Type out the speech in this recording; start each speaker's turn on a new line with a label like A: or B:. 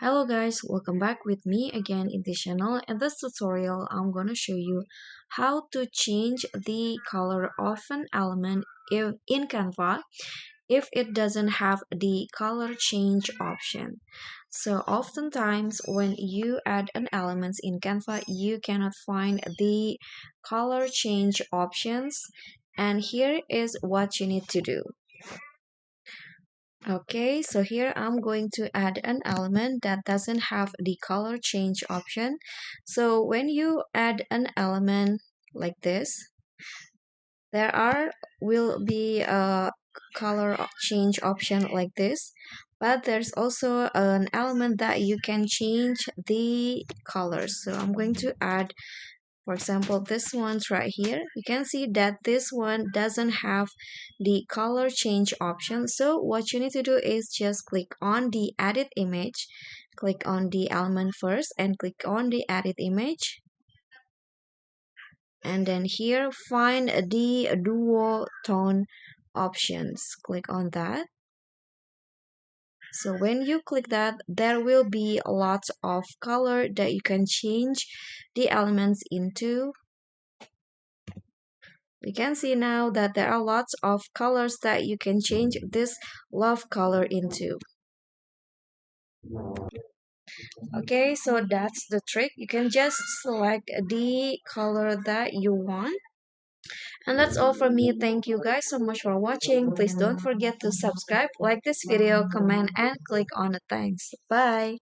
A: Hello guys, welcome back with me again in this channel. In this tutorial, I'm gonna show you how to change the color of an element if in Canva if it doesn't have the color change option. So oftentimes when you add an element in Canva, you cannot find the color change options, and here is what you need to do. Okay, so here I'm going to add an element that doesn't have the color change option. So when you add an element like this, there are will be a color change option like this, but there's also an element that you can change the colors. So I'm going to add, for example, this one's right here. You can see that this one doesn't have the color change option. So what you need to do is just click on the edit image, click on the element first and click on the edit image. And then here find the dual tone options. Click on that. So when you click that, there will be lots of color that you can change the elements into. We can see now that there are lots of colors that you can change this love color into. Okay, so that's the trick. You can just select the color that you want. And that's all for me. Thank you guys so much for watching. Please don't forget to subscribe, like this video, comment, and click on the thanks. Bye.